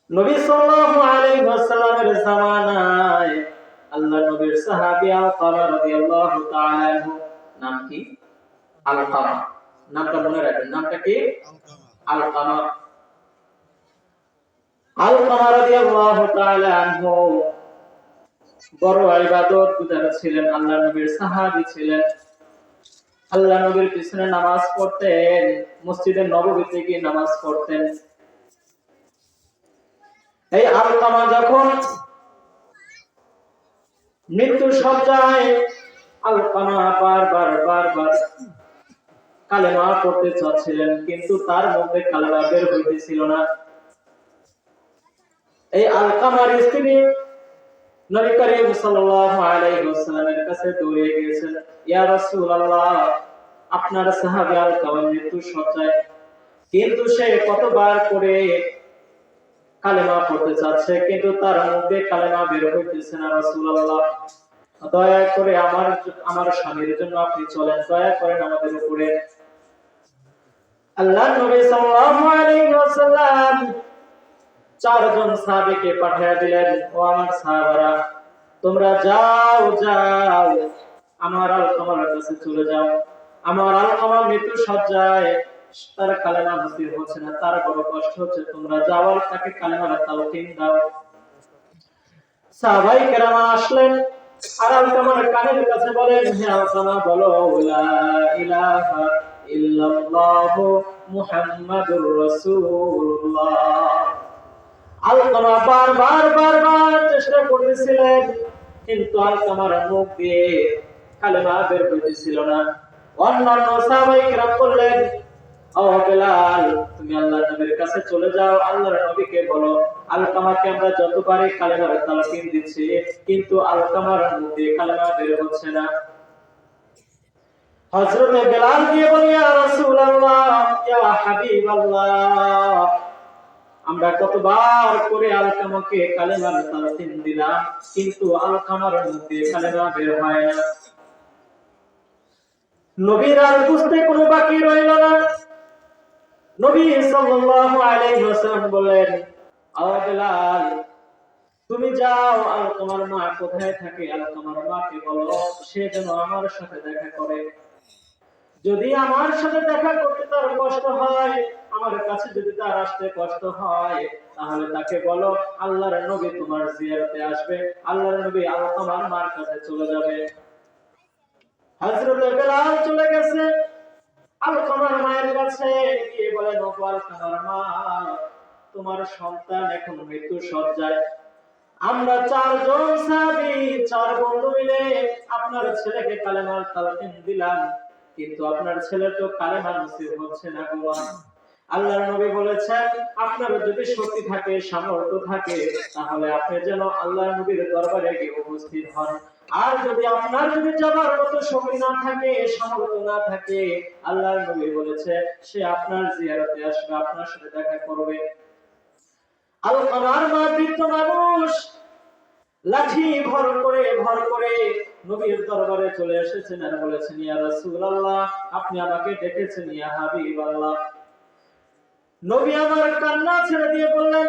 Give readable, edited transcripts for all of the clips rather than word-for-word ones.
নবী সাল্লাল্লাহু আলাইহি ওয়াসাল্লামের জামানায় আল্লাহ নবীর সাহাবী আলকামা রাদিয়াল্লাহু তাআলা আনহু, নাম কি? আলকামা। নামটা মনে রাখবেন, নামটা কি? আলকামা। আলকামা রাদিয়াল্লাহু তাআলা আনহু বড় ইবাদত গুজার ছিলেন, আল্লাহ নবীর সাহাবী ছিলেন। আল্লাহ নবীর পিছনে নামাজ পড়তেন, মসজিদে নববীতে গিয়ে নামাজ পড়তেন। এই আলকামা যখন মৃত্যু সজ্জায়, আলকামা বারবার কালেমা পড়তে চাচ্ছিলেন, কিন্তু তার মধ্যে কালেমা বের হইতেছিল না। এই আলকামার স্ত্রী নবী করিম সাল্লাল্লাহু আলাইহি ওয়াসাল্লামের কাছে দৌড়ে গিয়েছেন, ইয়া রাসূলুল্লাহ, আপনার সাহাবী আলকামা মৃত্যু সজ্জায়, কিন্তু সে কতবার করে কালেমা পড়তে চাচ্ছে, কিন্তু তার মধ্যে কালেমা বের হইতেছে না। রাসূলুল্লাহ, দয়া করে আমার স্বামীর জন্য আপনি চলেন, দয়া করেন আমাদের উপরে। আল্লাহ নবী সাল্লাল্লাহু আলাইহি ওয়াসাল্লাম চারজন সাহাবীকে পাঠিয়ে দিলেন, ও আমার সাহাবারা, তোমরা যাও আমার আলকামার কাছে চলে যাও। আমার আলকামা মৃত্যু সজ্জায়, তার কালেমা নসিব হচ্ছে না, তার বড় কষ্ট হচ্ছে, তোমরা যাও তাকে কালেমার তালকিন দাও। সাহাবাই কেরাম আসলেন, আর আলকামার কানের কাছে বলেন, হে আলকামা, বলো লা ইলাহা ইল্লাল্লাহু মুহাম্মাদুর রাসূলুল্লাহ। আলকামা বারবার চেষ্টা করতেছিলেন, কিন্তু আলকামার মুখ দিয়ে কালেমা বের হইতেছিল না। অন্যান্য সাহাবাই কেরাম বললেন, ও বেলাল, তুমি আল্লাহর নবীর কাছে চলে যাও, আল্লাহর নবীকে বলো আলকামাকে আমরা যতবারই কালেমার তালকিন দিচ্ছি, কিন্তু আলকামার মুখ দিয়ে কালেমা বের হচ্ছে না। হযরতে বেলাল দিয়ে বলে, ইয়া রাসূলুল্লাহ, ইয়া হাবিবাল্লাহ, আমরা কতবার করে আলকামাকে কালেমার তালকিন দিলাম, কিন্তু আলকামার মুখ দিয়ে কালেমা বের হয় না। নবীর আর বুঝতে কোনো বাকি রইল না। নবী সাল্লাল্লাহু আলাইহি ওয়াসাল্লাম বলেন, ও বেলাল, তুমি যাও, আলকামার মা কোথায় থাকে আলকামার মাকে বলো সে যেন আমার সাথে দেখা করে। যদি আমার সাথে দেখা করতে তার কষ্ট হয়, আমার কাছে যদি তার আসতে কষ্ট হয়, তাহলে তাকে বলো আল্লাহর নবী তোমার জিয়ারতে আসবে, আল্লাহর নবী আলকামার মার কাছে চলে যাবে। হযরত বেলাল চলে গেছে আলকামার মায়ের কাছে, গিয়ে বলেন, ও আলকামার মা, তোমার সন্তান এখন মৃত্যু সজ্জায়। আমরা চারজন সাহাবী, চার বন্ধু মিলে আপনার ছেলেকে কালেমার তালকিন দিলাম, কিন্তু আপনার ছেলে তো কালেমা নসিব হচ্ছে না গো। আল্লাহর নবী বলেছেন, আপনার যদি শক্তি থাকে, সামর্থ্য থাকে, তাহলে আপনি যেন আল্লাহর নবীর দরবারে গিয়ে উপস্থিত হন। আর আপনার যাবার মতো শক্তি না থাকে, সামর্থ্য না থাকে, আল্লাহর নবী বলেছে সে আপনার জিয়ারতে আসবে, আপনার সাথে দেখা করবে। আলকামার মা বৃদ্ধ মানুষ, লাঠি ভর করে নবীর দরবারে চলে এসেছেন আর বলেছেন, ইয়া রাসূলুল্লাহ, আপনি আমাকে ডেকেছেন, ইয়া হাবিবাল্লাহ। নবী আমার কান্না ছেড়ে দিয়ে বললেন,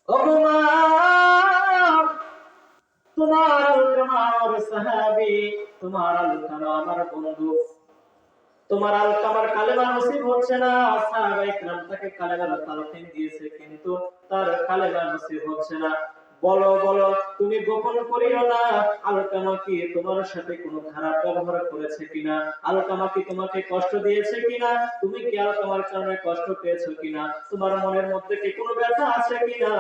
ওগো মা, তোমার আলকামা আমার সাহাবী, তোমার আলকামা আমার বন্ধু, তোমার আলকামার কালেমা নসিব হচ্ছে না। সাহাবায়ে কেরাম তাকে কালেমার তালকিন দিয়েছে, কিন্তু তার কালেমা নসিব হচ্ছে না। বলো, তুমি গোপন করিও না, আলকামা কি তোমার সাথে কোনো খারাপ ব্যবহার করেছে কিনা, আলকামা কি তোমাকে কষ্ট দিয়েছে কিনা, তুমি কি আলকামার কারণে কষ্ট পেয়েছো কিনা, তোমার মনের মধ্যে কি কোনো ব্যথা আছে কিনা।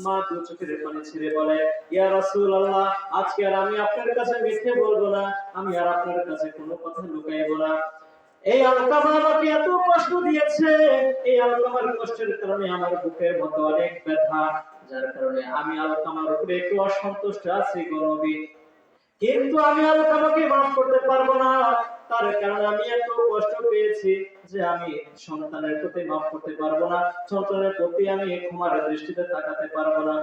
মা দু চোখের পানি ছেড়ে বলে, ইয়া রাসূলুল্লাহ, আজকে আর আমি আপনার কাছে মিথ্যে বলবো না, আমি আর আপনার কাছে কোনো কথা লুকাইবো না। এই আলকামা আমাকে এত কষ্ট দিয়েছে, এই আলকামার কষ্টের কারণে আমার বুকের মধ্যে অনেক ব্যথা, যার কারণে আমি আলকামার উপরে একটু অসন্তুষ্ট আছি গো নবী। কিন্তু আমি আলকামাকে মাফ করতে পারবো না, তার কারণে আমি এত কষ্ট পেয়েছি যে আমি সন্তানের প্রতি মাফ করতে পারবো না, সন্তানের প্রতি আমি ক্ষমার দৃষ্টিতে তাকাতে পারবো না।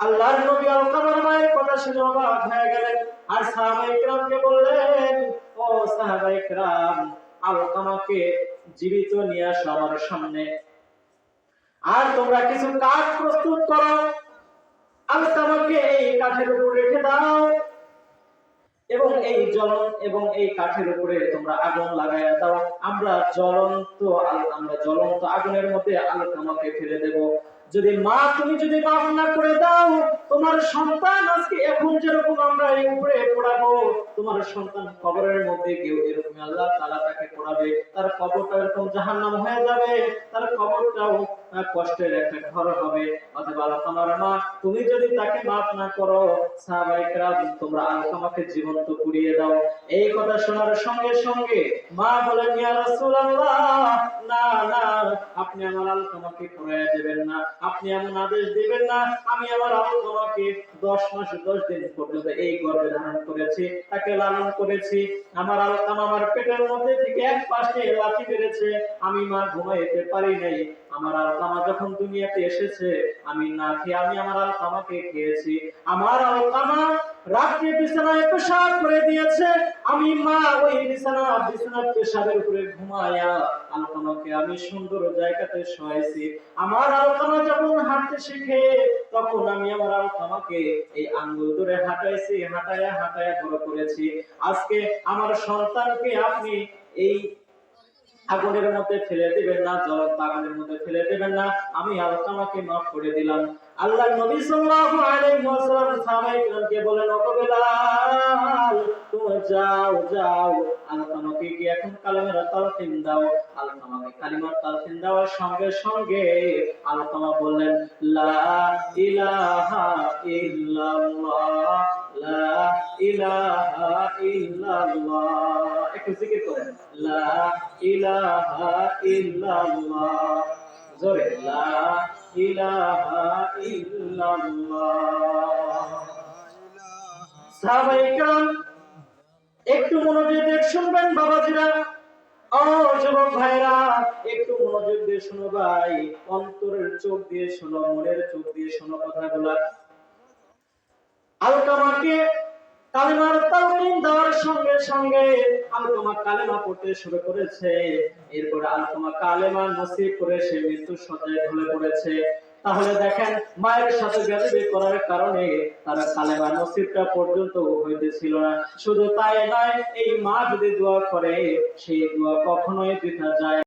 আল্লাহর নবী আলকামার মায়ের কথা শুনে অবাক হয়ে গেলেন, আর সাহাবায়ে কেরামকে বললেন, ও সাহাবায়ে কেরাম, আলকামাকে জীবিত নিয়ে আসো আমার সামনে। আর তোমরা কিছু কাঠ প্রস্তুত করো, আলকামাকে এই কাঠের উপর রেখে দাও এবং এই কাঠের উপরে তোমরা আগুন লাগাইয়া দাও। আমরা জ্বলন্ত আগুনের মধ্যে আলকামাকে ফেলে দেব। যদি মা তুমি যদি মাফ না করে দাও, তোমার সন্তান আজকে এখন যেরকম আমরা এই উপরে পোড়াবো, তোমার সন্তান কবরের মধ্যে কেউ এরকম আল্লাহ তাআলা তাকে পোড়াবে, তার কবরটা এরকম জাহান্নাম হয়ে যাবে, তার কবরটাও কষ্টের একটা ঘর হবে। অতএব আলকামার মা, তুমি যদি তাকে মাফ না করো, সাহাবায়ে কেরাম তোমরা আলকামাকে জীবন্ত পুড়িয়ে দাও। এই কথা শোনার সঙ্গে সঙ্গে মা বলেন, ইয়া রাসূলুল্লাহ, না না, আপনি আমার আলকামাকে পুড়িয়ে দেবেন না, আপনি এমন আদেশ দিবেন না। আমি আমার আলকামাকে 10 মাস 10 দিন পর্যন্ত এই গর্ভে ধারণ করেছি, তাকে লালন করেছি। আমার আলকামা আমার পেটের মধ্যে থেকে এক পাশে লাথি মেরেছে, আমি মা ঘুমাইতে পারি নাই। আমার আলকামা যখন দুনিয়াতে এসেছে, আমি না খেয়ে আমি আমার আলকামাকে খেয়েছি। আমার আলকামা রাত্রে বিছানায় পেশাব করে দিয়েছে, আমি মা ওই বিছানার পেশাবের উপরে ঘুমায়া আলকামাকে আমি সুন্দর জায়গাতে শোয়াইছি। আমার আলকামা যখন হাঁটতে শিখে, তখন আমি আমার আলকামাকে এই আঙ্গুল ধরে হাঁটাইছি, হাঁটায়া হাঁটায়া বড় করেছি। আজকে আমার সন্তানকে আপনি এই আগুনের মধ্যে ফেলে দিবেন না, জ্বলন্ত আগুনের মধ্যে ফেলে দিবেন না, আমি আলকামাকে মাফ করে দিলাম। আল্লাহর নবী সাল্লাল্লাহু আলাইহি ওয়াসাল্লাম সাহাবায়ে কেরামকে বলেন, ওগো বেলাল, তুমি যাও যাও, আলকামাকে গিয়ে এখন কালিমার তালকিন দাও। আলকামাকে কালিমার তালকিন দেওয়ার সঙ্গে সঙ্গে আলকামা বললেন, লা ইলাহা ইল্লাল্লাহ, লা ইলাহা ইল্লাল্লাহ। একটু জিকির করেন, লা ইলাহা ইল্লাল্লাহ, জোরে, লা ইলাহা ইল্লাল্লাহ। সাহাবায়ে কেরাম একটু মনোযোগ দিয়ে শুনবেন বাবাজিরা, ও যুবক ভাইরা, একটু মনোযোগ দিয়ে শোনো ভাই, অন্তরের চোখ দিয়ে শোনো, মনের চোখ দিয়ে শোনো কথাগুলা। আলকামাকে কালিমার তালকিন দেওয়ার সঙ্গে সঙ্গে আলকামা কালেমা পড়তে শুরু করেছে। এরপরে আলকামা কালেমা নসিব করে সে মৃত্যু শয্যায় ঢলে পড়েছে। তাহলে দেখেন, মায়ের সাথে বেয়াদবি করার কারণে তার কালেমা নসিবটা পর্যন্ত হইতেছিল না। শুধু তাই নয়, এই মা যদি দোয়া করে, সেই দোয়া কখনোই বৃথা যায়